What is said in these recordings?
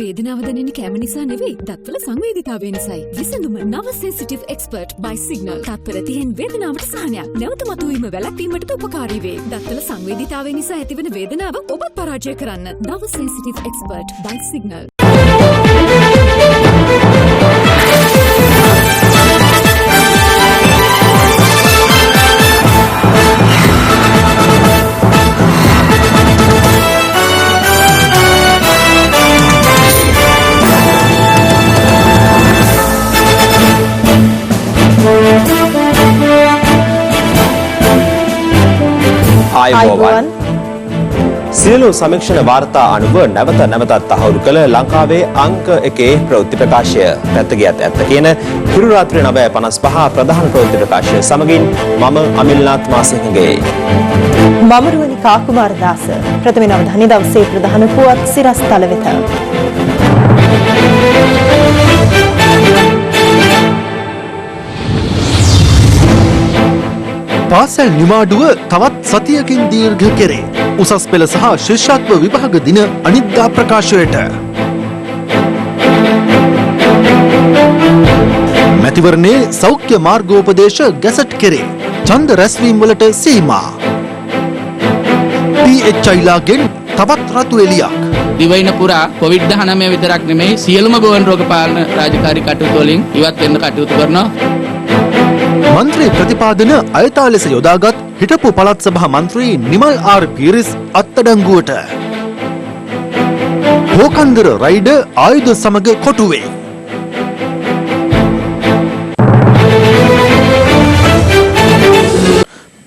වේදනාව දැනෙන්නේ කැම නිසා නෙවෙයි, දත්වල සංවේදීතාවය නිසායි. විසඳුම නව සෙන්සිටිව් එක්ස්පර්ට් by සිග්නල්. තත්පර 30න් වේදනාවට සහනයක්. නැවත මතුවීම වැළැක්වීමට උපකාරී වේ. දත්වල සංවේදීතාවය නිසා ඇතිවන වේදනාව ඔබත් පරාජය කරන්න. නව සෙන්සිටිව් එක්ස්පර්ට් by සිග්නල්. ආයුබෝවන් සියලු සමීක්ෂණ වාර්තා අනුව නැවතත් තහවුරු කළ ලංකාවේ අංක 1 ප්‍රවෘත්ති ප්‍රකාශය පැත්ත ගියත් ඇත්ත කියන හිරු රාත්‍රී 9:55 ප්‍රධාන ප්‍රවෘත්ති ප්‍රකාශය සමගින් මම අමිල්නාත් මාසිංහගේ මම රුවනිකා කුමාරදාස ප්‍රථම නවධානය දවසේ ප්‍රධාන පුවත් සිරස්තල වෙත පාසල් නිමාඩුව තවත් සතියකින් දීර්ඝ කෙරේ. උසස් පෙළ සහ ශිෂ්‍යත්ව විභාග දින අනිද්දා ප්‍රකාශයට. මැතිවරණයේ සෞඛ්‍ය මාර්ගෝපදේශ ගැසට් කෙරේ. ඡන්ද රැස්වීම් වලට සීමා. PHIලාගෙන් තවත් රතු එළියක්. දිවයින පුරා කොවිඩ්-19 විතරක් නෙමෙයි සියලුම ගෝවන් රෝග පාලන රාජකාරී කටයුතු වලින් ඉවත් වෙන්න කටයුතු කරනවා. මන්ත්‍රී ප්‍රතිපාදන අයථා ලෙස යොදාගත් හිටපු පළාත් සභා මන්ත්‍රී නිමල් ආර් පීරිස් අත්අඩංගුවට. හෝකන්දර රයිඩර් ආයුධ සමග කොටුවේ.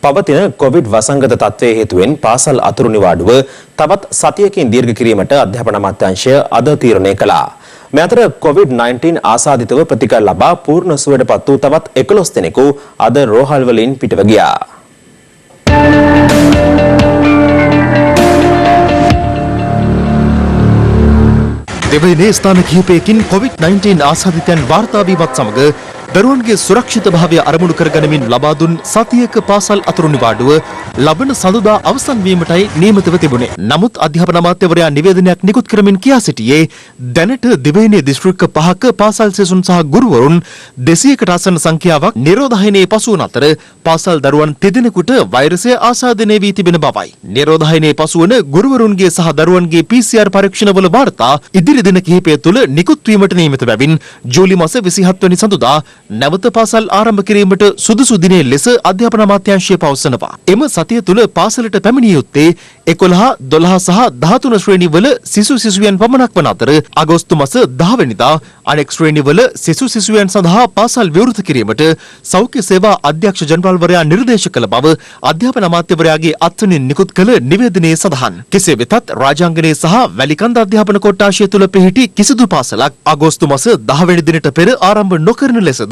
පවතින කොවිඩ් වසංගත තත්ත්වයේ හේතුවෙන් පාසල් අතුරු නිවාඩුව තවත් සතියකින් දීර්ඝ කිරීමට අධ්‍යාපන අමාත්‍යාංශය අද තීරණය කළා. මේ අතර COVID-19 ආසාදිතව ප්‍රතිකාර ලබා පූර්ණ සුවයට පත් වූ තවත් 11 දෙනෙකු අද රෝහල් වලින් පිටව ගියා. දෙවයිනේ ස්ථාන කිහිපයකින් COVID-19 ආසාදිතයන් වාර්තා වීමත් සමග දරුවන්ගේ සුරක්ෂිතභාවය අරමුණු කරගනිමින් ලබා දුන් සතියක පාසල් අතුරු නිවාඩුව ලබන සඳුදා අවසන් වීමටයි නියමිතව තිබුණේ. නමුත් අධ්‍යාපන අමාත්‍යවරයා නිවේදනයක් නිකුත් කරමින් කියා සිටියේ දැනට දෙවයිනේ දිස්ත්‍රික්ක 5ක පාසල් සෙසුන් සහ ගුරුවරුන් 200කට ආසන්න සංඛ්‍යාවක් නිරෝධායනයේ පසු වන අතර පාසල් දරුවන් 3 දෙනෙකුට වෛරසය ආසාදනය වී තිබෙන බවයි. නිරෝධායනයේ පසු වන ගුරුවරුන්ගේ සහ දරුවන්ගේ PCR පරීක්ෂණවල වාර්තා ඉදිරි දින කිහිපය තුළ නිකුත් වීමට නියමිත බැවින් ජූලි මාස 27 වෙනි සඳුදා නැවත පාසල් ආරම්භ කිරීමට සුදුසු දිනේ ලෙස අධ්‍යාපන අමාත්‍යාංශය පවසනවා. එම සතිය තුළ පාසලට පැමිණිය යුත්තේ 11, 12 සහ 13 ශ්‍රේණිවල සිසුයන් පමණක් වන අතර අගෝස්තු මාස 10 වෙනිදා අනෙක් ශ්‍රේණිවල සිසුයන් සඳහා පාසල් විවෘත කිරීමට සෞඛ්‍ය සේවා අධ්‍යක්ෂ ජනරාල්වරයා නිර්දේශ කළ බව අධ්‍යාපන අමාත්‍යවරයාගේ අත්වනින් නිකුත් කළ නිවේදනයේ සඳහන්. කෙසේ වෙතත් රාජාංගනයේ සහ වැලිකන්ද අධ්‍යාපන කොට්ටාශය තුළ පිහිටි කිසිදු පාසලක් අගෝස්තු මාස 10 වෙනි දිනට පෙර ආරම්භ නොකරන ලෙසද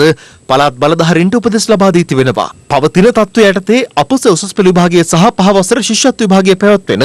පළාත් බලධාරීන්ට උපදෙස් ලබා දී තිබෙනවා. පවතින තත්ත්වය යටතේ අපොස උසස් පෙළ විභාගයේ සහ පහ වසර ශිෂ්‍යත්ව විභාගයේ පැවැත්වෙන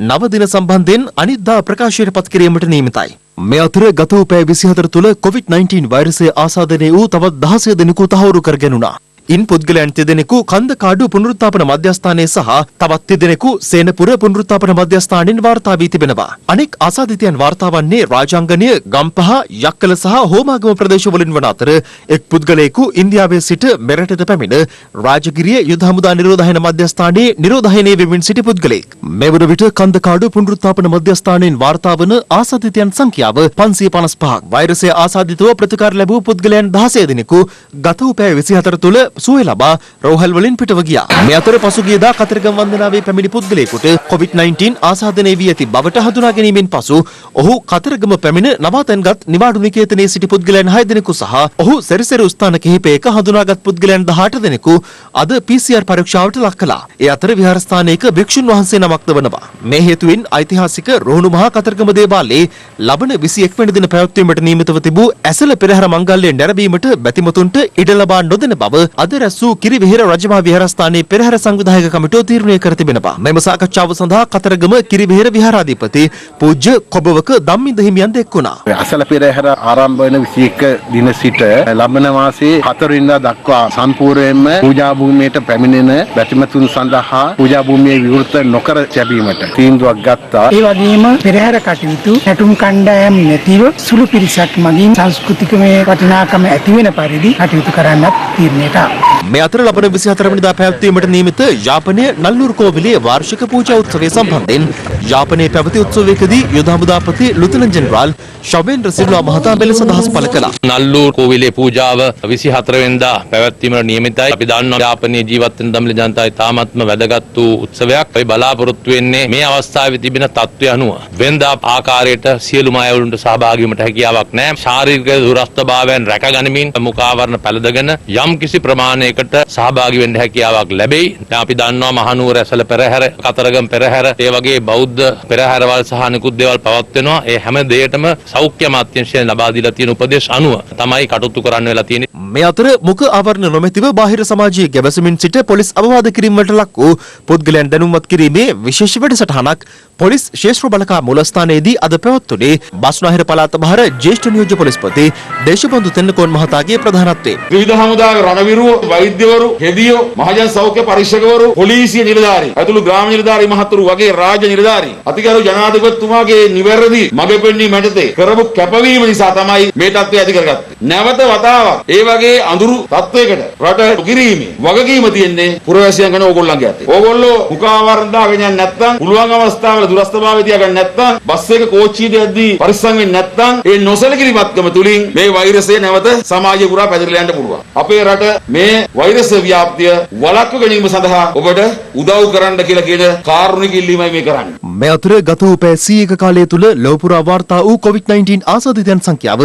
නව දින සම්බන්ධයෙන් අනිද්දා ප්‍රකාශයට පත් කිරීමට නියමිතයි. මේ අතර ගත වූ පැය 24 තුළ COVID-19 වෛරසය ආසාදනය වූ තවත් 16 දෙනෙකු තහවුරු කර ගැනුණා. ඉන් පුද්ගලයන් 3 දෙනෙකු කන්දකාඩු පුනරුත්ථාපන මධ්‍යස්ථානයේ සහ තවත් 3 දෙනෙකු සේනපුර පුනරුත්ථාපන මධ්‍යස්ථානයෙන් වාර්තා වී තිබෙනවා. අනෙක් ආසාදිතයන් වාර්තා වන්නේ රාජාංගනය, ගම්පහ, යක්කල සහ හෝමාගම ප්‍රදේශවලින් වන අතර එක් පුද්ගලයෙකු ඉන්දියාවේ සිට මෙරටට පැමිණ රාජගිරිය යුද හමුදා නිරෝධායන මධ්‍යස්ථානයේ නිරෝධායනය වෙමින් සිටි පුද්ගලයෙක්. මේ වන විට කන්දකාඩු පුනරුත්ථාපන මධ්‍යස්ථානයෙන් වාර්තා වන ආසාදිතයන් සංඛ්‍යාව 555ක්. වෛරසය ආසාදිතව ප්‍රතිකාර ලැබූ පුද්ගලයන් 16 දෙනෙකු ගත වූ පැය 24 තුළ සුවය ලබා රෝහල් වලින් පිටව ගියා. මේ අතර පසුගියදා කතරගම වන්දනාවේ පැමිණි පුද්ගලයෙකුට COVID-19 ආසාදනය වී ඇති බවට හඳුනා ගැනීමෙන් පසු ඔහු කතරගම පැමිණ නවාතැන්ගත් නිවාඩු නිකේතනයේ සිටි පුද්ගලයන් 6 දෙනෙකු සහ ඔහු සැරිසැර ස්ථාන කිහිපයක හඳුනාගත් පුද්ගලයන් 18 දෙනෙකු අද PCR පරීක්ෂාවට ලක් කළා. ඒ අතර විහාරස්ථානයක භික්ෂුන් වහන්සේ නමක්ද වනවා. මේ හේතුවෙන් ඓතිහාසික රෝහණු මහා කතරගම දේවාලයේ ලබන 21 වෙනි දින පැවැත්වීමට නියමිතව තිබූ ඇසළ පෙරහැර මංගල්‍ය නැරඹීමට බැතිමතුන්ට ඉඩ ලබා නොදෙන බව අද රැස් වූ කිරිවෙහෙර රජමහා විහාරස්ථානයේ පෙරහැර සංවිධායක කමිටුව තීරණය කර තිබෙනවා. මෙම සාකච්ඡාව සඳහා කතරගම කිරිවෙහෙර විහාරාධිපති පූජ්‍ය කොබවක ධම්මින්ද හිමියන් එක් වුණා. අසල පෙරහැර ආරම්භ වෙන 21 දින සිට ලබන මාසයේ 4 වෙනිදා දක්වා සම්පූර්ණයෙන්ම පූජා භූමියට පැමිණෙන බැතිමතුන් සඳහා පූජා භූමියේ විවෘත නොකර තැබීමට තීන්දුවක් ගත්තා. ඒ වගේම පෙරහැර කටයුතු නැටුම් කණ්ඩායම් නැතිව සුළු පිරිසක් මගින් සංස්කෘතිකමය වටිනාකම ඇති වෙන පරිදි කටයුතු කරන්නත් තීරණයට ආවා. මේ අතර ලබන 24 වෙනිදා පැවැත්වීමට නියමිත යාපනයේ නල්ලූරු කෝවිලේ වාර්ෂික පූජා උත්සවය සම්බන්ධයෙන් යාපනයේ පැවති උත්සවයකදී යුද හමුදාපති ලුතනන්ට් ජෙනරාල් ශවේන්ද්‍ර සිල්වා මහතා මෙලෙස අදහස් පළ කළා. නල්ලූරු කෝවිලේ පූජාව 24 වෙනිදා පැවැත්වීමට නියමිතයි. අපි දන්නවා යාපනයේ ජීවත් වෙන දමිළ ජනතාවයි තාමත්ම වැදගත් වූ උත්සවයක්. අපි බලාපොරොත්තු වෙන්නේ මේ අවස්ථාවේ තිබෙන තත්ත්වය අනුව වෙනදා ආකාරයට සියලුම අයවලුන්ට සහභාගී වීමට හැකියාවක් නැහැ. ශාරීරික දුරස්ථභාවයන් රැකගනිමින් මුඛාවරණ පැළඳගෙන යම් කිසි ප්‍රමාණයකට සහභාගී වෙන්න හැකියාවක් ලැබෙයි. දැන් අපි දන්නවා මහනුවර ඇසල පෙරහැර, කතරගම පෙරහැර, ඒ වගේ බෞද්ධ පෙරහැරවල් සහ නිකුත් දේවල් පවත්වනවා. ඒ හැම දෙයකටම සෞඛ්‍ය අමාත්‍යාංශයෙන් ලබා දීලා තියෙන උපදෙස් අනුව තමයි කටයුතු කරන්න වෙලා තියෙන්නේ. මේ අතර මුඛ ආවරණ නොමැතිව බාහිර සමාජයේ ගැවසමින් සිට පොලිස් අවවාද කිරීමට ලක් වූ පුද්ගලයන් දැනුම්වත් කිරීමේ විශේෂ වැඩසටහනක් පොලිස් ශේෂ්ත්‍ර බලකා මූලස්ථානයේදී අද පැවැත්වුණේ බස්නාහිර පළාත බහර ජ්‍යෙෂ්ඨ නියෝජ්‍ය පොලිස්පති දේශබන්දු තෙන්නකෝන් මහතාගේ ප්‍රධානත්වයෙන් විවිධ හමුදාවේ රණවිරුවෝ, වෛද්‍යවරු, හෙදියෝ, මහජන සෞඛ්‍ය පරීක්ෂකවරු, පොලිසිය නිලධාරීන්, ඇතුළු ග්‍රාම නිලධාරී මහතුරු වගේ රාජ්‍ය නිලධාරීන් අතිගරු ජනාධිපතිතුමාගේ නිවැරදි මඟ පෙන්වීම යටතේ කරපු කැපවීම නිසා තමයි මේ තත්ත්වය ඇති කරගත්තේ. නැවත වතාවක් ඒ වගේ අඳුරු තත්ත්වයකට රට කිරීමේ වගකීම තියෙන්නේ පුරවැසියන් ගැන ඕගොල්ලන්ගේ අතේ. ඕගොල්ලෝ මුඛාවරණ දාගෙන යන්නේ නැත්නම් පුළුවන් අවස්ථාවල දුරස්ථභාවය තියාගන්න නැත්නම් බස් එක කෝච්චියට යද්දී පරිස්සම් වෙන්නේ නැත්නම් ඒ නොසලකිලිමත්කම තුලින් මේ වෛරසය නැවත සමාජය පුරා පැතිරලා යන්න පුළුවන්. අපේ රට මේ වෛරස් ව්‍යාප්තිය වළක්ව ගැනීම සඳහා ඔබට උදව් කරන්න කියලා කියන කාරුණික ඉල්ලීමයි මේ කරන්නේ. මේ අතර ගත වූ පැය 100ක කාලය තුල ලෝපුරා වාර්තා වූ COVID-19 ආසාදිතයන් සංඛ්‍යාව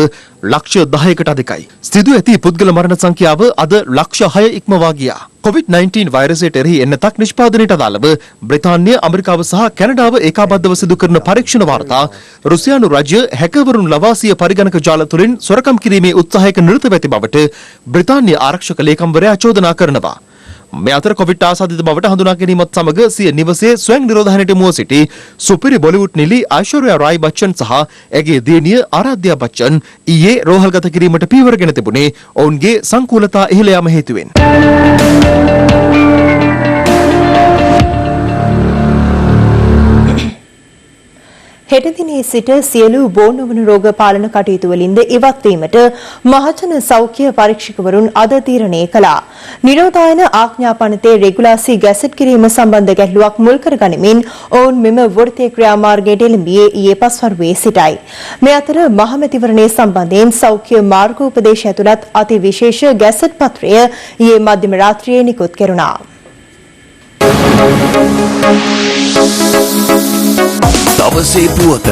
ලක්ෂ 10කට අධිකයි. සිදු ඇති පුද්ගල මරණ සංඛ්‍යාව අද ලක්ෂ 6 ඉක්මවා ගියා. COVID-19 වෛරසයට එරෙහි එන්නතක් නිෂ්පාදනයට අදාළව බ්‍රිතාන්‍ය, ඇමරිකාව සහ කැනඩාව ඒකාබද්ධව සිදු කරන පරීක්ෂණ වාර්තා රුසියානු රජය හැකර්වරුන් ලවාසිය පරිගණක ජාල තුළින් සොරකම් කිරීමේ උත්සාහයක නිරත වෙති බවට බ්‍රිතාන්‍ය ආරක්ෂක ලේකම්වරයා චෝදනා කරනවා. මේ අතර කොවිඩ් ආසාදිත බවට හඳුනා ගැනීමත් සමග සිය නිවසේ ස්වයං නිරෝධානයට මුව සිටි සුපිරි බොලිවුඩ් නිලි ඓශ්වර්යා රායි බච්චන් සහ ඇගේ දියණිය ආරාධ්‍යා බච්චන් ඊයේ රෝහල්ගත කිරීමට පියවරගෙන තිබුණේ ඔවුන්ගේ සංකූලතා ඉහළ යාම හේතුවෙන්. හෙට දිනේ සිට සියලු බෝනවන රෝග පාලන කටයුතු වලින්ද ඉවත් වීමට මහජන සෞඛ්‍ය පරීක්ෂකවරුන් අද තීරණය කළා. නිරෝධායන ආඥා පනතේ රෙගුලාසි ගැසට් කිරීම සම්බන්ධ ගැටලුවක් මුල් කරගනිමින් ඔවුන් මෙම වෘත්තීය ක්‍රියාමාර්ගයට එළඹියේ ඊයේ පස්වරුවේ සිටයි. මේ අතර මහමැතිවරණයේ සම්බන්ධයෙන් සෞඛ්‍ය මාර්ගෝපදේශ ඇතුළත් අති විශේෂ ගැසට් පත්‍රය ඊයේ මධ්‍යම රාත්‍රියේ නිකුත් කෙරුණා. දවසේ පුවත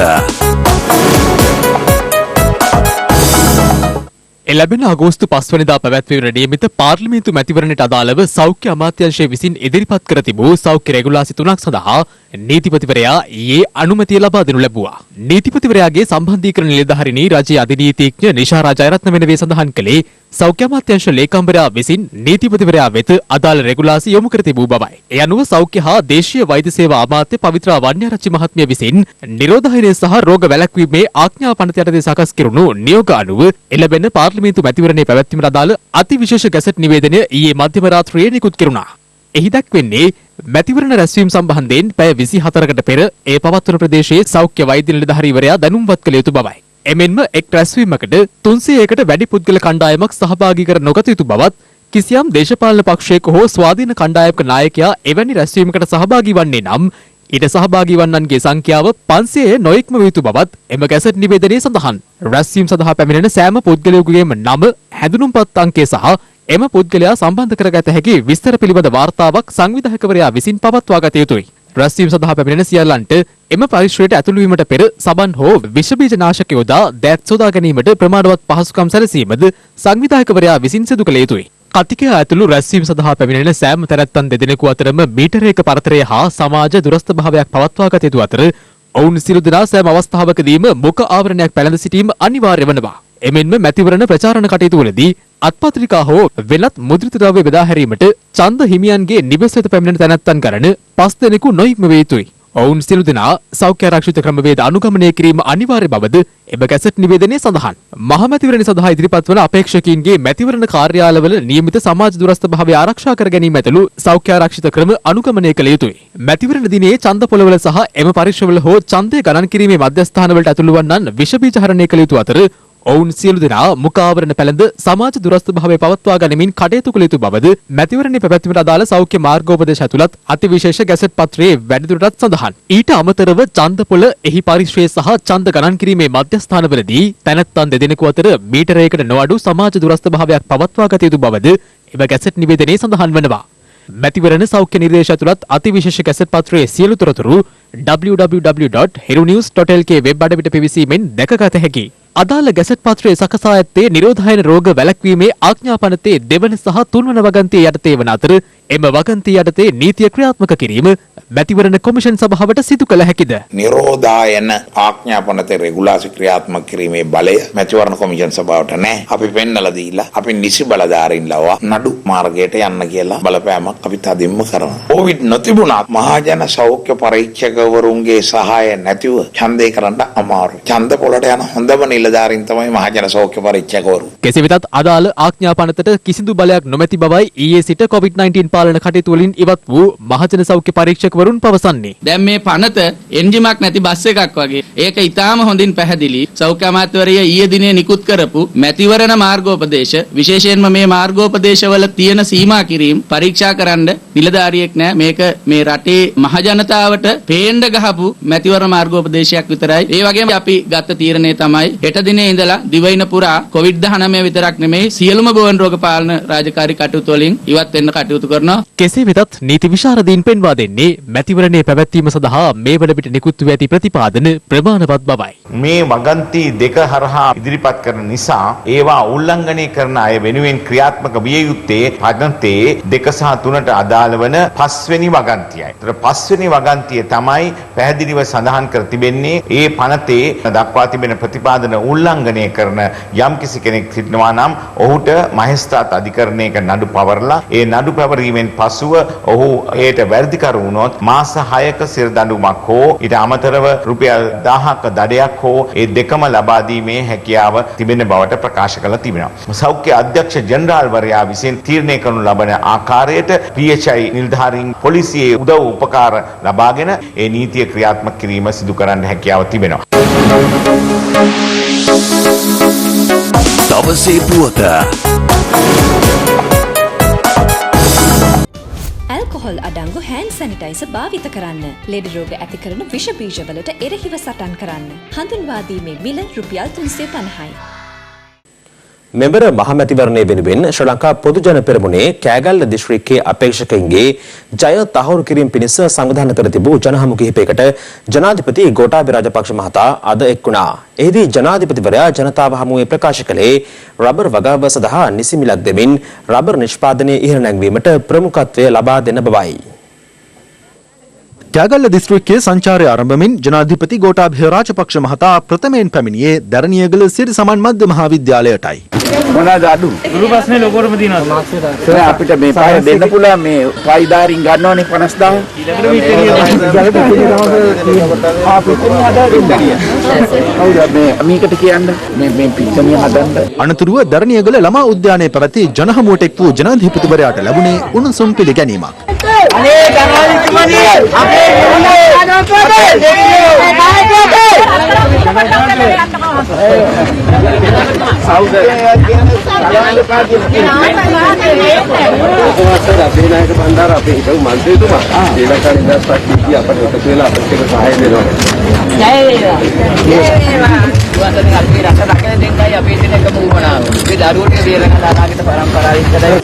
එළැබෙන අගෝස්තු 5 වෙනිදා පැවැත්වෙන නියමිත පාර්ලිමේන්තු මැතිවරණයට අදාළව සෞඛ්‍ය අමාත්‍යාංශය විසින් ඉදිරිපත් කර තිබූ සෞඛ්‍ය රෙගුලාසි 3ක් සඳහා නීතිපතිවරයා ඊයේ අනුමැතිය ලබා දෙනු ලැබුවා. නීතිපතිවරයාගේ සම්බන්ධීකරණ නිලධාරිණී රජයේ අධිනීතිඥ නිෂා ජයරත්න වෙනවේ සඳහන් කළේ සෞඛ්‍ය අමාත්‍යාංශ ලේකම්වරයා විසින් නීතිපතිවරයා වෙත අදාළ රෙගුලාසි යොමු කර තිබූ බවයි. ඒ අනුව සෞඛ්‍ය හා දේශීය වෛද්‍ය සේවා අමාත්‍ය පවිත්‍රා වන්‍යාරච්චි මහත්මිය විසින් නිරෝධායනය සහ රෝග වැළැක්වීමේ ආඥා පනත යටතේ සකස් කෙරුණු නියෝග අනුව එළඹෙන පාර්ලිමේන්තු මැතිවරණයේ පැවැත්වීමට අදාළ අති විශේෂ ගැසට් නිවේදනය ඊයේ මධ්‍යම රාත්‍රියේ නිකුත් කෙරුණා. එහි දැක්වෙන්නේ මැතිවරණ රැස්වීම සම්බන්ධයෙන් පැය 24කට පෙර ඒ පවත්වන ප්‍රදේශයේ සෞඛ්‍ය වෛද්‍ය නිලධාරීවරයා දැනුම්වත් කළ යුතු බවයි. එමෙන්ම එක් රැස්වීමකට 300කට වැඩි පුද්ගල කණ්ඩායමක් සහභාගී කර නොගත යුතු බවත් කිසියම් දේශපාලන පක්ෂයක හෝ ස්වාධීන කණ්ඩායමක නායකයා එවැනි රැස්වීමකට සහභාගී වන්නේ නම් ඊට සහභාගී වන්නන්ගේ සංඛ්‍යාව 500 නොඉක්ම විය යුතු බවත් එම ගැසට් නිවේදනයේ සඳහන්. රැස්වීම සඳහා පැමිණෙන සෑම පුද්ගලයෙකුගේම නම, හැඳුනුම්පත් අංකය සහ එම පුද්ගලයා සම්බන්ධ කරගත හැකි විස්තර පිළිබඳ වාර්තාවක් සංවිධායකවරයා විසින් පවත්වා ගත යුතුයි. රැස්වීම සඳහා පැමිණෙන සියල්ලන්ට එම පරිශ්‍රයට ඇතුළු වීමට පෙර සබන් හෝ විෂ බීජ නාශක යොදා දෑත් සොදා ගැනීමට ප්‍රමාණවත් පහසුකම් සැලසීමද සංවිධායකවරයා විසින් සිදු කළ යුතුයි. කතිකයා ඇතුළු රැස්වීම සඳහා පැමිණෙන සෑම තැනැත්තන් දෙදෙනෙකු අතරම මීටරයක පරතරය හා සමාජ දුරස්ථ භාවයක් පවත්වා ගත යුතු අතර ඔවුන් සියලු දෙනා සෑම අවස්ථාවකදීම මුඛ ආවරණයක් පැළඳ සිටීම අනිවාර්ය වනවා. එමෙන්ම මැතිවරණ ප්‍රචාරණ කටයුතුවලදී අත්පත්‍රිකා හෝ වෙනත් මුද්‍රිත ද්‍රව්‍ය බෙදා හැරීමට ඡන්ද හිමියන්ගේ නිවෙස් වෙත පැමිණෙන තැනැත්තන් කරන 5 දෙනෙකු නොඉක්ම විය යුතුයි. ඔවුන් සියලු දෙනා සෞඛ්‍ය ආරක්ෂිත ක්‍රමවේද අනුගමනය කිරීම අනිවාර්ය බවද එම ගැසට් නිවේදනයේ සඳහන්. මහමැතිවරණ සඳහා ඉදිරිපත් වන අපේක්ෂකයින්ගේ මැතිවරණ කාර්යාලවල නියමිත සමාජ දුරස්ථ භාවය ආරක්ෂා කර ගැනීම ඇතුළු සෞඛ්‍ය ආරක්ෂිත ක්‍රම අනුගමනය කළ යුතුයි. මැතිවරණ දිනයේ ඡන්ද පොළවල සහ එම පරීක්ෂවල හෝ ඡන්දය ගණන් කිරීමේ මධ්‍යස්ථානවලට ඇතුළු වන්නන් විෂ බීජ හරණය කළ යුතු අතර ඔවුන් සියලු දෙනා මුඛාවරණ පැළඳ සමාජ දුරස්ථ භාවය පවත්වා ගනිමින් කටයුතු කළ යුතු බවද මැතිවරණයේ පැවැත්වීමට අදාළ සෞඛ්‍ය මාර්ගෝපදේශ ඇතුළත් අතිවිශේෂ ගැසට් පත්‍රයේ වැඩිදුරටත් සඳහන්. ඊට අමතරව ඡන්ද පොළ එහි පරිශ්‍රය සහ ඡන්ද ගණන් කිරීමේ මධ්‍යස්ථානවලදී තැනැත්තන් දෙදෙනෙකු අතර මීටරයකට නොඅඩු සමාජ දුරස්ථ භාවයක් පවත්වා ගත යුතු බවද එම ගැසට් නිවේදනයේ සඳහන් වනවා. මැතිවරණ සෞඛ්‍ය නිර්දේශ ඇතුළත් අතිවිශේෂ ගැසට් පත්‍රයේ සියලු තොරතුරු www.hirunews.lk වෙබ් අඩවිට පිවිසීමෙන් දැකගත හැකියි. අදාළ ගැසට් පත්‍රයේ සකසා ඇත්තේ නිරෝධායන රෝග වැළැක්වීමේ ආඥාපනතේ දෙවන සහ තුන්වන වගන්තිය යටතේ වන අතර එම වගන්තිය යටතේ නීතිය ක්‍රියාත්මක කිරීම මැතිවරණ කොමිෂන් සභාවට සිදු කළ හැකිද? නිරෝධායන ආඥාපනතේ රෙගුලාසි ක්‍රියාත්මක කිරීමේ බලය මැතිවරණ කොමිෂන් සභාවට නැහැ. අපි පෙන්නලා දීලා අපි නිසි බලධාරීන් ලවා නඩු මාර්ගයට යන්න කියලා බලපෑමක් අපි තදින්ම කරනවා. කොවිඩ් නොතිබුණත් මහජන සෞඛ්‍ය පරීක්ෂකවරුන්ගේ සහාය නැතිව ඡන්දේ කරන්න අමාරුයි. ඡන්ද පොළට යන හොඳම නිලධාරීන් තමයි මහජන සෞඛ්‍ය පරීක්ෂකවරු. කෙසේ වෙතත් අදාළ ආඥාපනතට කිසිදු බලයක් නොමැති බවයි ඊයේ සිට COVID-19 පාලන කටයුතු වලින් ඉවත් වූ මහජන සෞඛ්‍ය පරීක්ෂකවරුන් පවසන්නේ. දැන් මේ පනත එන්ජිමක් නැති බස් එකක් වගේ. ඒක ඊටාම හොඳින් පැහැදිලි. සෞඛ්‍ය අමාත්‍යවරිය ඊයේ දිනේ නිකුත් කරපු මැතිවරණ මාර්ගෝපදේශ විශේෂයෙන්ම මේ මාර්ගෝපදේශවල තියෙන සීමා කිරීම පරීක්ෂා කරන්න නිලධාරියෙක් නෑ. මේක මේ රටේ මහජනතාවට පේන්න ගහපු මැතිවරණ මාර්ගෝපදේශයක් විතරයි. ඒ වගේම අපි ගත්ත තීරණය තමයි හෙට දිනේ ඉඳලා දිවයින පුරා COVID-19 විතරක් නෙමෙයි සියලුම ගෝවන් රෝග පාලන රාජකාරී කටයුතු වලින් ඉවත් වෙන්න කටයුතු කරනවා. කෙසේ වෙතත් නීති විශාරදීන් පෙන්වා දෙන්නේ මැතිවරණයේ පැවැත්වීම සඳහා මේ වන විට නිකුත් වී ඇති ප්‍රතිපාදන ප්‍රමාණවත් බවයි. මේ වගන්ති දෙක හරහා ඉදිරිපත් කරන නිසා ඒවා උල්ලංඝනය කරන අය වෙනුවෙන් ක්‍රියාත්මක විය යුත්තේ පනතේ 2 සහ 3ට අදාළ වන 5 වෙනි වගන්තියයි. ඒතර 5 වෙනි වගන්තිය තමයි පැහැදිලිව සඳහන් කර තිබෙන්නේ ඒ පනතේ දක්වා තිබෙන ප්‍රතිපාදන උල්ලංඝනය කරන යම්කිසි කෙනෙක් සිටිනවා නම් ඔහුට මහේස්ත්‍රාත් අධිකරණයක නඩු පවරලා ඒ නඩු පැවරීමෙන් පසුව ඔහු ඒට වැරදිකරු වුණොත් මාස 6ක සිරදඬුවමක් හෝ ඊට අමතරව රුපියල් 1000ක දඩයක් හෝ ඒ දෙකම ලබා දීමේ හැකියාව තිබෙන බවට ප්‍රකාශ කළ තිබෙනවා. සෞඛ්‍ය අධ්‍යක්ෂ ජෙනරාල්වරයා විසින් තීරණය කරනු ලබන ආකාරයට PHI නිලධාරීන් පොලිසියේ උදව් උපකාර ලබාගෙන ඒ නීතිය ක්‍රියාත්මක කිරීම සිදු කරන්න හැකියාව තිබෙනවා. දවසේ පුවත ඇල්කොහොල් අඩංගු හෑන්ඩ් සැනිටයිසර් භාවිත කරන්න. ලෙඩ රෝග ඇති කරන විෂ බීජවලට එරෙහිව සටන් කරන්න. හඳුන්වා දීමේ මිල රුපියල් 350යි. මෙවර මහමැතිවරණය වෙනුවෙන් ශ්‍රී ලංකා පොදු ජන පෙරමුණේ කෑගල්ල දිස්ත්‍රික්කයේ අපේක්ෂකයින්ගේ ජය තහවුරු කිරීම පිණිස සංවිධානය කර තිබූ ජනහමු කිහිපයකට ජනාධිපති ගෝඨාභය රාජපක්ෂ මහතා අද එක් වුණා. එහිදී ජනාධිපතිවරයා ජනතාව හමුවේ ප්‍රකාශ කළේ රබර් වගාව සඳහා නිසි මිලක් දෙමින් රබර් නිෂ්පාදනය ඉහළ නැංවීමට ප්‍රමුඛත්වය ලබා දෙන බවයි. කෑගල්ල දිස්ත්‍රික්කයේ සංචාරය ආරම්භමින් ජනාධිපති ගෝඨාභය රාජපක්ෂ මහතා ප්‍රථමයෙන් පැමිණියේ දැරණියගල සිරි සමන් මධ්‍ය මහාවිද්‍යාලයටයි. මොනවාද අඩු? දුරු ප්‍රශ්නේ ලොකරම තියෙනවා. සර් අපිට මේ පාය දෙන්න පුළුවන් මේ පයිදාරින් ගන්නවනේ 50000. මේකට කියන්නේ මේ පිට්ටනිය හදන්න. අනතුරුව දැරණියගල ළමා උද්‍යානයේ පැවති ජනහමුවට එක් වූ ජනාධිපතිවරයාට ලැබුණේ උණුසුම් පිළිගැනීමක්. අනේ ජනාධිපතිතුමනි අපේ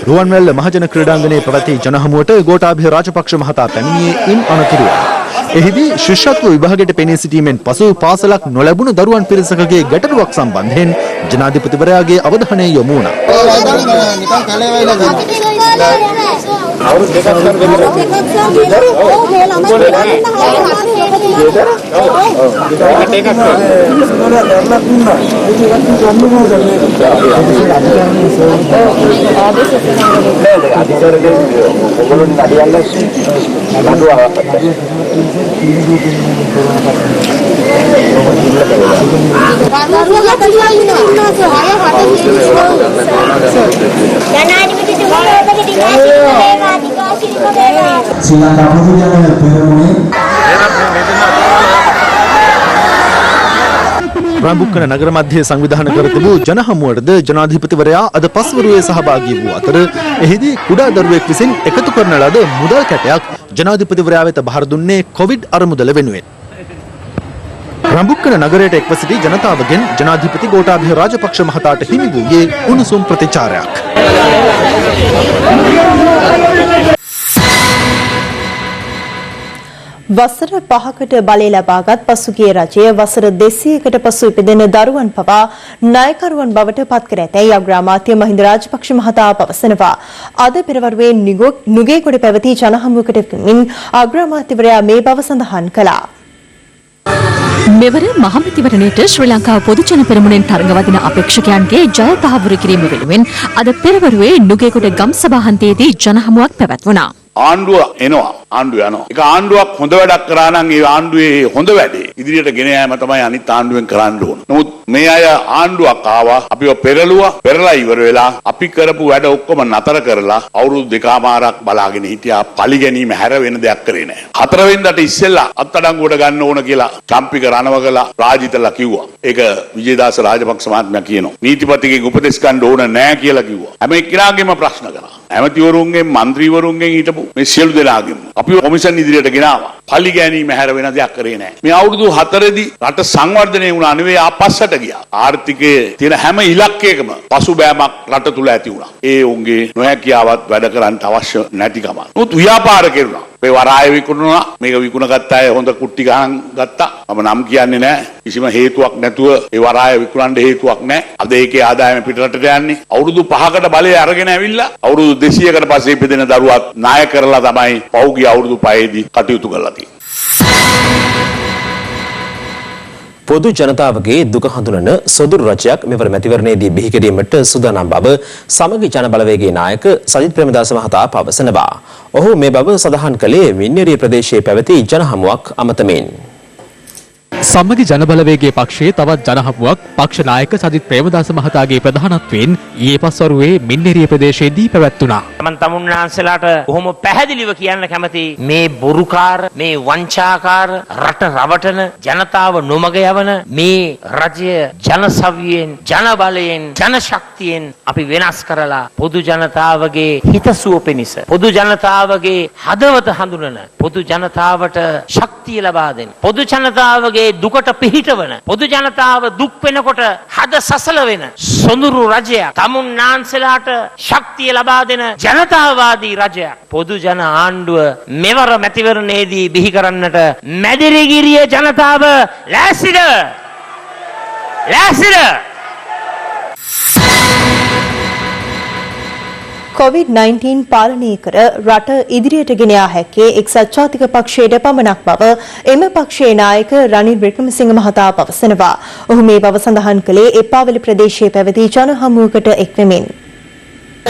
රුවන්වැල්ල මහජන ක්‍රීඩාංගණයේ පැවති ජනහමුවට ගෝඨාභය රාජපක්ෂ මහතා පැමිණියේ ඉන් අනතුරුව. එහිදී ශිෂ්‍යත්ව විභාගයට පෙනී සිටීමෙන් පසු පාසලක් නොලැබුණු දරුවන් පිරිසකගේ ගැටලුවක් සම්බන්ධයෙන් ජනාධිපතිවරයාගේ අවධානය යොමු වුණා. රාම්බුක්කන නගර මැදයේ සංවිධානය කර තිබූ ජනහමුවටද ජනාධිපතිවරයා අද පස්වරුවේ සහභාගී වූ අතර එහිදී කුඩා දරුවෙක් විසින් එකතු කරන ලද මුදල් කැටයක් ජනාධිපතිවරයා වෙත බහර දුන්නේ කොවිඩ් අරමුදල වෙනුවෙන්. රාම්බුක්කන නගරයට එක්ව සිටි ජනතාවගෙන් ජනාධිපති ගෝඨාභය රාජපක්ෂ මහතාට හිමි වූයේ උණුසුම් ප්‍රතිචාරයක්. වසර 5කට බලය ලබාගත් පසුගිය රජය වසර 200කට පසු ඉපදෙන දරුවන් පවා නායකරුවන් බවට පත් කර ඇතැයි අග්‍රාමාත්‍ය මහින්ද රාජපක්ෂ මහතා පවසනවා. අද පෙරවරුවේ නුගේගොඩ පැවති ජනහමුවකට එමින් අග්‍රාමාත්‍යවරයා මේ බව සඳහන් කළා. මෙවර මහමැතිවරණයට ශ්‍රී ලංකාව පොදුජන පෙරමුණෙන් තරඟ වදින අපේක්ෂකයන්ගේ ජය තහවුරු කිරීම වෙනුවෙන් අද පෙරවරුවේ නුගේගොඩ ගම් සභාහන්තයේදී ජනහමුවක් පැවැත්වුණා. ආණ්ඩුව එනවා ආණ්ඩුව යනවා. ඒක ආණ්ඩුවක් හොඳ වැඩක් කරා නම් ඒ ආණ්ඩුවේ හොඳ වැඩේ ඉදිරියට ගෙන යාම තමයි අනිත් ආණ්ඩුවෙන් කරන්න ඕන. නමුත් මේ අය ආණ්ඩුවක් ආවා අපිව පෙරළුවා පෙරලා ඉවර වෙලා අපි කරපු වැඩ ඔක්කොම නතර කරලා අවුරුදු දෙකමාරක් බලාගෙන හිටියා. පලි ගැනීම හැර වෙන දෙයක් කරේ නැහැ. 4 වෙනිදාට ඉස්සෙල්ලා අත්අඩංගුවට ගන්න ඕන කියලා චම්පික රණවගලා රාජිතලා කිව්වා. ඒක විජේදාස රාජපක්ෂ මහත්මයා කියනවා. නීතිපතිගෙන් උපදෙස් ගන්න ඕන නැහැ කියලා කිව්වා. හැම එක්කෙනාගේම ප්‍රශ්න කරා. ඇමතිවරුන්ගෙන් മന്ത്രിවරුන්ගෙන් හිටපු මේ සියලු දෙනාගෙම අපි කොමිෂන් ඉදිරියට ගෙනාවා. පලි ගැනීම හැර වෙන දෙයක් කරේ නැහැ. මේ අවුරුදු 4දී රට සංවර්ධනය වුණා නෙවෙයි ආපස්සට ගියා. ආර්ථිකයේ තියෙන හැම ඉලක්කයකම පසුබෑමක් රට තුල ඇති වුණා. ඒ උන්ගේ නොහැකියාවත් වැඩ කරන්න අවශ්‍ය නැතිකම. උත් ව්‍යාපාර කෙරුණා. මේ වරාය විකුණුණා. මේක විකුණගත්ත අය හොඳ කුට්ටි ගහන් ගත්තා. මම නම් කියන්නේ නැහැ. කිසිම හේතුවක් නැතුව ඒ වරාය විකුණන්න හේතුවක් නැහැ. අද ඒකේ ආදායම පිටරටට යන්නේ. අවුරුදු 5කට බලය අරගෙන ඇවිල්ලා අවුරුදු 200කට පස්සේ ඉපදෙන දරුවත් නාය කරලා තමයි පෞගිය අවුරුදු 5ේදී කටයුතු කරලා තියෙන්නේ. පොදු ජනතාවගේ දුක හඳුනන සොදුරු රජයක් මෙවර මැතිවරණයේදී බිහි කිරීමට සූදානම් බව සමගි ජන බලවේගයේ නායක සජිත් ප්‍රේමදාස මහතා පවසනවා. ඔහු මේ බව සඳහන් කළේ වින්නේරිය ප්‍රදේශයේ පැවති ජනහමුවක් අමතමින්. සමගි ජනබලවේගයේ පක්ෂයේ තවත් ජනහමුවක් පක්ෂ නායක සජිත් ප්‍රේමදාස මහතාගේ ප්‍රධානත්වයෙන් ඊයේ පස්වරුවේ මින්නේරිය ප්‍රදේශයේදී පැවැත්වුණා. මම තමුන්නාන්සලාට කොහොම පැහැදිලිව කියන්න කැමති මේ බොරුකාර මේ වංචාකාර රට රවටන ජනතාව නොමග යවන මේ රජය ජනසවියෙන් ජනබලයෙන් ජනශක්තියෙන් අපි වෙනස් කරලා පොදු ජනතාවගේ හිතසුව පිණිස පොදු ජනතාවගේ හදවත හඳුනන පොදු ජනතාවට ශක්තිය ලබා දෙන පොදු ජනතාවගේ දුකට පිහිටවන පොදු ජනතාව දුක් වෙනකොට හද සසල වෙන සොඳුරු රජයක් තමුන්නාන්සලාට ශක්තිය ලබා දෙන ජනතාවාදී රජයක් පොදු ජන ආණ්ඩුව මෙවර මැතිවරණයේදී බිහි කරන්නට මැදිරිගිරිය ජනතාව ලෑස්තිද? COVID-19 පාලනය කර රට ඉදිරියට ගෙන යා හැක්කේ එක්සත් ජාතික පක්ෂයට පමණක් බව එම පක්ෂයේ නායක රනිල් වික්‍රමසිංහ මහතා පවසනවා. ඔහු මේ බව සඳහන් කළේ එප්පාවල ප්‍රදේශයේ පැවති ජනහමුවකට එක්වෙමින්.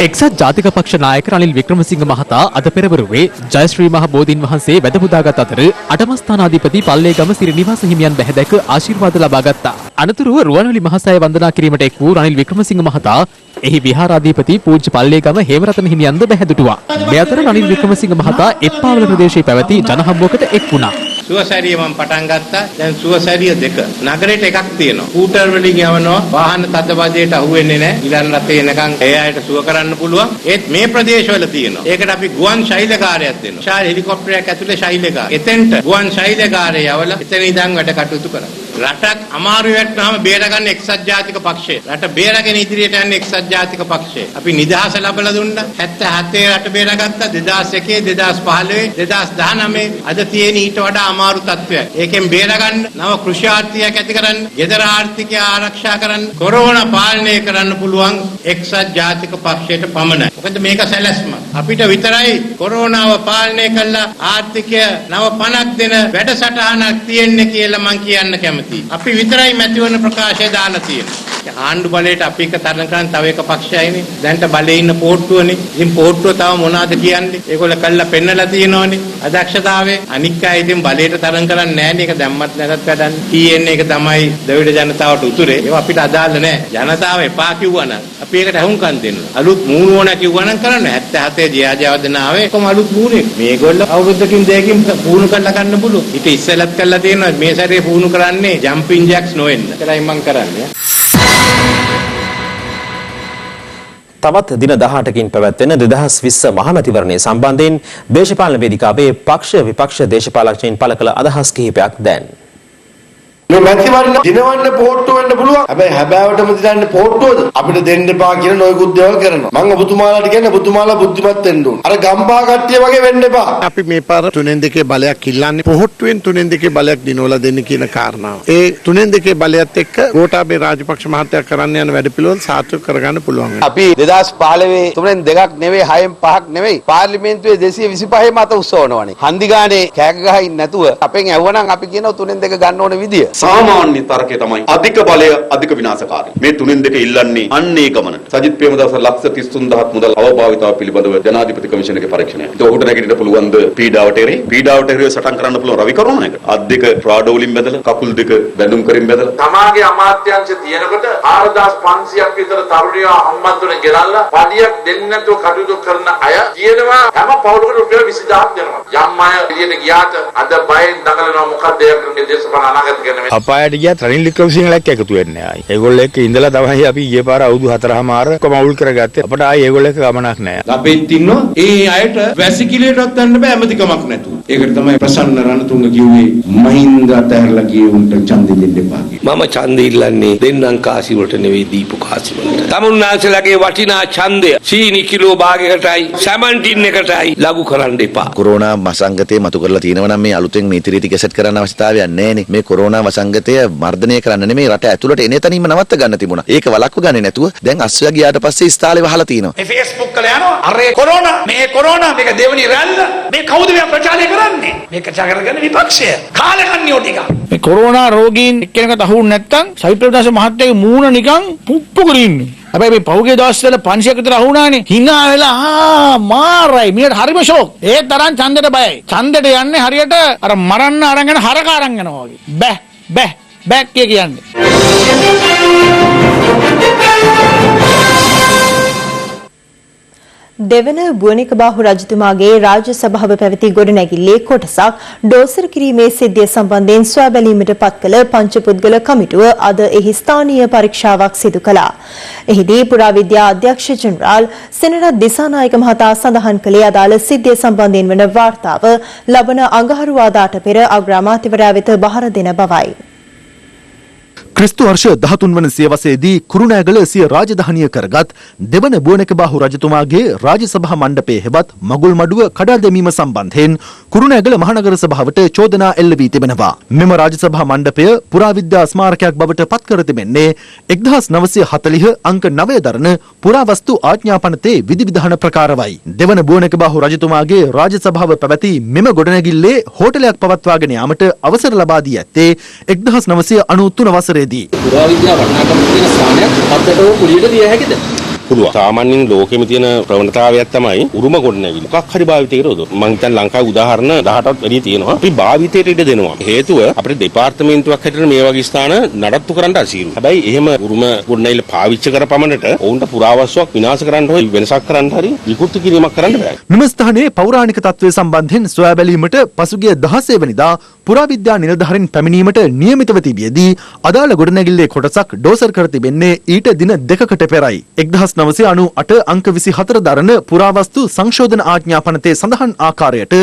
එක්සත් ජාතික පක්ෂ නායක රනිල් වික්‍රමසිංහ මහතා අද පෙරවරුවේ ජයශ්‍රී මහ බෝධීන් වහන්සේ වැදපුදාගත් අතර අටමස්ථානාධිපති පල්ලේගම සිරි නිවාස හිමියන් බැහැදැක ආශිර්වාද ලබා ගත්තා. අනතුරුව රුවන්වැලි මහසෑය වන්දනා කිරීමට එක් වූ රනිල් වික්‍රමසිංහ මහතා එහි විහාරාධිපති පූජ්‍ය පල්ලේගම හේමරතන හිමියන්ද බැහැදුටුවා. මේ අතර රනිල් වික්‍රමසිංහ මහතා එප්පාවල ප්‍රදේශයේ පැවති ජනහමුවකට එක් වුණා. සුවසැරිය මම පටන් ගත්තා. දැන් සුවසැරිය 2 නගරයට එකක් තියෙනවා. ස්කූටර් වලින් යවනවා. වාහන තදබදයට අහු වෙන්නේ නැහැ. ඊළඟ රටේ එනකන් ඒ අයට සුව කරන්න පුළුවන්. ඒත් මේ ප්‍රදේශවල තියෙනවා. ඒකට අපි ගුවන් ශෛලකාරයක් දෙනවා. ශාල හෙලිකොප්ටරයක් ඇතුලේ ශෛලකාර. එතෙන්ට ගුවන් ශෛලකාරය යවලා එතන ඉඳන් වැඩ කටයුතු කරනවා. රටක් අමාරු වෙට්ටාම බේරගන්න එක්සත් ජාතික පක්ෂය. රට බේරගෙන ඉදිරියට යන එක්සත් ජාතික පක්ෂය. අපි නිදහස ලැබලා දුන්නා. 77 රට බේරගත්තා. 2001 2015 2019 අද තියෙන ඊට වඩා අමාරු තත්ත්වයක්. ඒකෙන් බේරගන්න නව කෘෂි ආර්ථිකයක් ඇති කරන්න, ගෙදර ආර්ථිකය ආරක්ෂා කරන්න, කොරෝනා පාලනය කරන්න පුළුවන් එක්සත් ජාතික පක්ෂයට පමණයි. මොකද මේක සැලැස්ම. අපිට විතරයි කොරෝනාව පාලනය කළා ආර්ථිකය නව පණක් දෙන වැඩසටහනක් තියෙන්නේ කියලා මම කියන්න කැමතියි. අපි විතරයි මැතිවරණ ප්‍රකාශය දාලා තියෙන්නේ. ආණ්ඩු බලයට අපි එක තරණ කරන් තව එක පක්ෂයයිනේ. දැන්ට බලේ ඉන්න පොට්ටුවනේ. ඉතින් පොට්ටුව තව මොනවද කියන්නේ? ඒගොල්ල කළා පෙන්නලා තියෙනවනේ. අදක්ෂතාවය. අනික් අය ඉතින් බලයට තරණ කරන්නේ නැහැනේ. ඒක දැම්මත් නැතත් වැඩන්නේ. කියන්නේ ඒක තමයි ද්‍රවිඩ ජනතාවට උතුරේ. ඒක අපිට අදාළ නැහැ. ජනතාව එපා කිව්වනම් අපි ඒකට අහුම්කම් දෙන්න. අලුත් මූණ ඕන කිව්වනම් කරන්න. 77 ජයාජයවදනාවේ කොහොම අලුත් මූණේ. මේගොල්ල අවුරුද්දකින් දෙකකින් පුහුණු කරලා ගන්න පුළුවන්. ඊට ඉස්සෙල්ලත් කරලා තියෙනවා. මේ සැරේ පුහුණු කරන්නේ ජම්පින් ජැක්ස් නොවෙන්න. ඒකයි මම කරන්නේ. තවත් දින 18කින් පැවැත්වෙන 2020 මහමැතිවරණය සම්බන්ධයෙන් දේශපාලන වේදිකාවේ පක්ෂ විපක්ෂ දේශපාලකයන් පළ කළ අදහස් කිහිපයක් දැන්. මේ මැතිවරණ දිනවන්න පොට්ටු වෙන්න පුළුවන්. හැබැයි හැබෑවටම දිනන්න පොට්ටුවද අපිට දෙන්න එපා කියන නොයෙකුත් දේවල් කරනවා. මම ඔබතුමාලාට කියන්නේ ඔබතුමාලා බුද්ධිමත් වෙන්න ඕන. අර ගම්පහ කට්ටිය වගේ වෙන්න එපා. අපි මේ පාර 3-2 බලයක් ඉල්ලන්නේ පොහොට්ටුවෙන් 3-2 බලයක් දිනවලා දෙන්න කියන කාරණාව. ඒ 3-2 බලයත් එක්ක ගෝඨාභය රාජපක්ෂ මහත්තයා කරන්න යන වැඩපිළිවෙල සාර්ථක කරගන්න පුළුවන්. අපි 2015 3න් 2ක් නෙවෙයි 6න් 5ක් නෙවෙයි පාර්ලිමේන්තුවේ 225 මත උස්සවනවනේ. හන්දිගානේ කෑක ගහින් නැතුව අපෙන් ඇව්වනම් අපි කියනවා 3න් 2 ගන්න ඕන විදිය. සාමාන්‍ය තර්කය තමයි අධික බලය අධික විනාශකාරී. මේ 3-2 ඉල්ලන්නේ අන්නේ ගමනට. සජිත් ප්‍රේමදාස ලක්ෂ 33000ක් මුදල් අවභාවිතාව පිළිබඳව ජනාධිපති කමිෂනරගේ පරීක්ෂණය. ඒක ඔහුට නැගිටින්න පුළුවන් ද පීඩාවට එරෙහි? පීඩාවට එරෙහිව සටන් කරන්න පුළුවන් රවි කරුණායක. අත් දෙක ප්‍රාඩ වලින් බැදලා කකුල් දෙක බැඳුම් කරින් බැදලා තමාගේ අමාත්‍යාංශ තියෙනකොට 4500ක් විතර තරුණියව හම්බන්තොට ගෙනල්ලා පඩියක් දෙන්නේ නැතුව කටයුතු කරන අය කියනවා හැම පවුලකට රුපියල් 20000ක් දෙනවා. යම් අය එළියට ගියාට අද බයෙන් දඟලනවා මොකක්ද ඒකගේ දේශපාලන අනාගත ගැන. අපායට ගියත් රනිල් වික්‍රමසිංහලක් එකතු වෙන්නේ ආයි. ඒගොල්ලෝ එක්ක ඉඳලා තමයි අපි ඊයේ පාර අවුරුදු 4මාර කොම අවුල් කරගත්තේ. අපිට ආයි ඒගොල්ලෝ එක්ක ගමනක් නැහැ. අපෙත් ඉන්නවා ඒ අයට වැසිකිළියටවත් යන්න බෑ ඇමතිකමක් නැතුව. ඒකට තමයි ප්‍රසන්න රණතුංග කිව්වේ මහින්ද අතහැරලා ගියේ උන්ට ඡන්දෙ දෙන්න එපා කියලා. මම ඡන්දෙ ඉල්ලන්නේ දෙන්නම් කාසි වලට නෙවෙයි දීපු කාසි වලට. තමුන්නාන්සලගේ වටිනා ඡන්දය සීනි කිලෝ භාගයකටයි සැමන්ටින් එකටයි ලඝු කරන්න එපා. කොරෝනා වසංගතය මතු කරලා තියෙනවා නම් මේ අලුතෙන් නීති රීති ගැසට් කරන්න අවශ්‍යතාවයක් නැහැ නේ. මේ කොරෝනා වසංගතය මර්ධනය කරන්න නෙමෙයි රට ඇතුළට එන තැනින්ම නවත්ත ගන්න තිබුණා. ඒක වළක්ව ගන්නේ නැතුව දැන් අස්සයා ගියාට පස්සේ ස්ථාලේ වහලා තිනවා. මේ Facebook වල යනවා අරේ කොරෝනා මේක දෙවනි රැල්ල මේ කවුද මේ ප්‍රචාරය කරන්නේ? මේක චාකරගෙන විපක්ෂය කාලකන්ණියෝ ටික. මේ කොරෝනා රෝගීන් එක්කෙනෙකුට අහුන්නේ නැත්තම් සවිත් ප්‍රේමදාස මහත්තයාගේ මූණ නිකන් පුප්පු කරින්නේ. හැබැයි මේ පහුගිය දවස්වල 500ක් විතර අහුණානේ. hina වෙලා මාරයි. මියට හරිම ෂෝක්. ඒ තරම් ඡන්දෙට බයයි. ඡන්දෙට යන්නේ හරියට අර මරන්න අරන් යන හරක අරන් යනවා වගේ. බෑ කියන්නේ. දෙවන බුවනිකබාහු රජතුමාගේ රාජ්‍ය සභාව පැවති ගොඩනැගිල්ලේ කොටසක් ඩෝසර කිරීමේ සිද්ධිය සම්බන්ධයෙන් සොයා බැලීමට පත් කළ පංචපුද්ගල කමිටුව අද එහි ස්ථානීය පරීක්ෂාවක් සිදු කළා. එහිදී පුරාවිද්‍යා අධ්‍යක්ෂ ජෙනරාල් සෙනරත් දිසානායක මහතා සඳහන් කළේ අදාළ සිද්ධිය සම්බන්ධයෙන් වන වාර්තාව ලබන අඟහරුවාදාට පෙර අග්‍රාමාත්‍යවරයා වෙත බහර දෙන බවයි. ක්‍රිස්තු වර්ෂ 13 වන සියවසේදී කුරුණෑගල සිය රාජධානිය කරගත් දෙවන බුවනකබාහු රජතුමාගේ රාජසභා මණ්ඩපයේ හෙවත් මගුල් මඩුව කඩා දැමීම සම්බන්ධයෙන් කුරුණෑගල මහනගර සභාවට චෝදනා එල්ල වී තිබෙනවා. මෙම රාජසභා මණ්ඩපය පුරාවිද්‍යා ස්මාරකයක් බවට පත් කර තිබෙන්නේ 1940 අංක 9 දරන පුරාවස්තු ආඥා පනතේ විධිවිධාන ප්‍රකාරවයි. දෙවන බුවනකබාහු රජතුමාගේ රාජසභාව පැවති මෙම ගොඩනැගිල්ලේ හෝටලයක් පවත්වාගෙන යාමට අවසර ලබා දී ඇත්තේ 1993 වසරේ පුරාවිද්‍යා වටිනාකම තියෙන ස්ථානයක් අත්දැකව කුලියට දිය හැකිද? පුළුවන්. සාමාන්‍යයෙන් ලෝකෙම තියෙන ප්‍රවණතාවයක් තමයි උරුම ගොඩනැගිලි. මොකක් හරි භාවිතයකට යොදවන. මම හිතන්නේ ලංකාවේ උදාහරණ 18ක් වැඩි තියෙනවා. අපි භාවිතයට ඉඩ දෙනවා. හේතුව අපේ දෙපාර්තමේන්තුවක් හැටියට මේ වගේ ස්ථාන නඩත්තු කරන්න අසීරු. හැබැයි එහෙම උරුම ගොඩනැගිලි පාවිච්චි කරපමණට ඔවුන්ට පුරාවස්තුවක් විනාශ කරන්න හොයි වෙනසක් කරන්න හරි විකෘති කිරීමක් කරන්න බෑ. මෙම ස්ථානයේ පෞරාණික තත්ත්වය සම්බන්ධයෙන් සොයා බැලීමට පසුගිය 16 වෙනිදා පුරාවිද්‍යා නිලධාරීන් පැමිණීමට නියමිතව තිබියදී අදාළ ගොඩනැගිල්ලේ කොටසක් ඩෝසර් කර තිබෙන්නේ ඊට දින 2කට පෙරයි. 1998 අංක 24 දරන පුරාවස්තු සංශෝධන ආඥා පනතේ සඳහන් ආකාරයට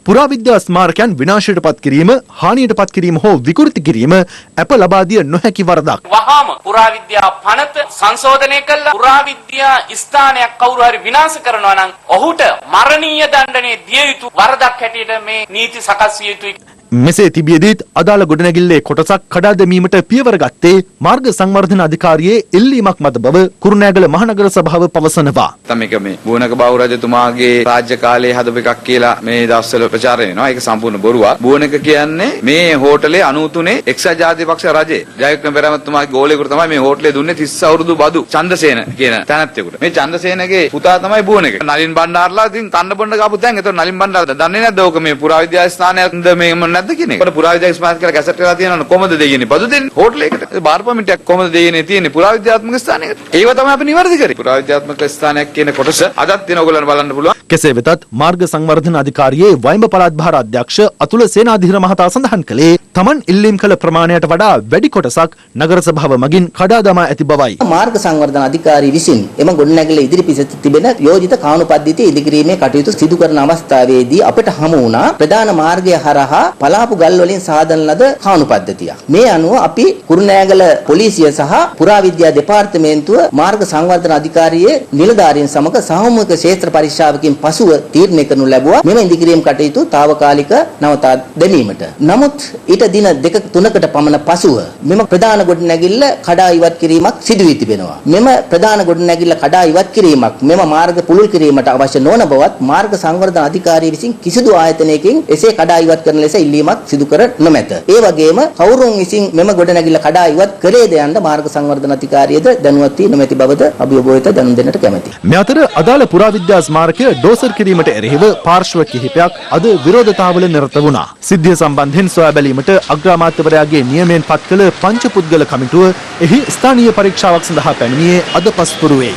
පුරාවිද්‍යා ස්මාරකයන් විනාශයට පත් කිරීම, හානියට පත් කිරීම හෝ විකෘති කිරීම අප ලබා දිය නොහැකි වරදක්. වහාම පුරාවිද්‍යා පනත සංශෝධනය කළා පුරාවිද්‍යා ස්ථානයක් කවුරු හරි විනාශ කරනවා නම් ඔහුට මරණීය දඬුවම් දිය යුතු වරදක් හැටියට මේ නීති සකස් විය යුතුයි. මෙසේ තිබියදීත් අදාළ ගොඩනැගිල්ලේ කොටසක් කඩා දැමීමට පියවර ගත්තේ මාර්ග සංවර්ධන අධිකාරියේ ඉල්ලීමක් මත බව කුරුණෑගල මහනගර සභාව පවසනවා. මේක මේ බුවනක බාහු රජතුමාගේ රාජ්‍ය කාලයේ හදපු එකක් කියලා මේ දවස්වල ප්‍රචාරය වෙනවා. ඒක සම්පූර්ණ බොරුවක්. බුවනක කියන්නේ මේ හෝටලේ 93 එක්සත් ජාතික පක්ෂ රජේ ජයවික්‍රම පෙරමතුමාගේ ගෝලයකට තමයි මේ හෝටලේ දුන්නේ 30 අවුරුදු බදු චන්දසේන කියන තැනැත්තෙකුට. මේ චන්දසේනගේ පුතා තමයි බුවනක. නලින් බණ්ඩාරලා ඉතින් කන්න බොන්න ගාපු තැන්. ඒතකොට නලින් බණ්ඩාර දන්නේ නැද්ද ඕක මේ පුරාවිද්‍යා ස්ථානයක්ද මේ නැද්ද කියන එක. පුරාවිද්‍යා ස්මාරක කියලා කැසට් එකලා තියෙනවනේ කොහමද දෙන්නේ බදු දෙන්නේ හෝටලයකට. බාර් පර්මිට් කොහමද දෙන්නේ තියෙන්නේ පුරාවිද්‍යාත්මක ස්ථානයකට. ඒව තමයි අපි නිවැරදි කරේ. පුරාවිද්‍යාත්මක ස්ථානයක් කියන කොටස අදත් තියෙන ඕගොල්ලන් බලන්න පුළුවන්. කෙසේ වෙතත් මාර්ග සංවර්ධන අධිකාරියේ වයිඹ පළාත් භාර අධ්‍යක්ෂ අතුල සේනාධිර මහතා සඳහන් කළේ තමන් ඉල්ලීම් කළ ප්‍රමාණයට වඩා වැඩි කොටසක් නගර සභාව මගින් කඩා දමා ඇති බවයි. මාර්ග සංවර්ධන අධිකාරිය විසින් එම ගොඩනැගිල්ල ඉදිරිපිට තිබෙන යෝජිත කාණු පද්ධතිය ඉදිකිරීමේ කටයුතු සිදු කරන අවස්ථාවේදී අපට හමු වුණා ප්‍රධාන මාර්ගය හරහා පලාපු ගල් වලින් සාදන ලද කාණු පද්ධතියක්. මේ අනුව අපි කුරුණෑගල පොලිසිය සහ පුරාවිද්‍යා දෙපාර්තමේන්තුව මාර්ග සංවර්ධන අධිකාරියේ නිලධාරීන් සමග සාමූහික ක්ෂේත්‍ර පරීක්ෂාවකින් පසුව තීරණය කරනු ලැබුවා මෙම ඉදිකිරීම කටයුතු తాවකාලික නවතා දැමීමට. නමුත් ඊට දින 2-3කට පමණ පසුව මෙම ප්‍රධාන ගොඩනැගිල්ල කඩා ඉවත් කිරීමක් සිදු වී තිබෙනවා. මෙම ප්‍රධාන ගොඩනැගිල්ල කඩා ඉවත් කිරීමක් මෙම මාර්ග පුළුල් කිරීමට අවශ්‍ය නොවන බවත් මාර්ග සංවර්ධන අධිකාරිය විසින් කිසිදු ආයතනයකින් එසේ කඩා ඉවත් කරන ලෙස ඉල්ලීමක් සිදු කර නොමැත. ඒ වගේම කවුරුන් විසින් මෙම ගොඩනැගිල්ල කඩා ඉවත් කළේද යන්න මාර්ග සංවර්ධන අධිකාරියද දැනුවත් වී නොමැති බවද අභියෝගයට දැනුම් දෙන්නට කැමැතියි. මේ අතර අදාළ පුරාවිද්‍යා ස්මාරකය ඩෝසර් කිරීමට එරෙහිව පාර්ශ්ව කිහිපයක් අද විරෝධතාවල නිරත වුණා. සිද්ධිය සම්බන්ධයෙන් සොයා බැලීමට අග්‍රාමාත්‍යවරයාගේ නියමයෙන් පත් කළ පංච පුද්ගල කමිටුව එහි ස්ථානීය පරීක්ෂාවක් සඳහා පැමිණියේ අද පස්පුරුවේ.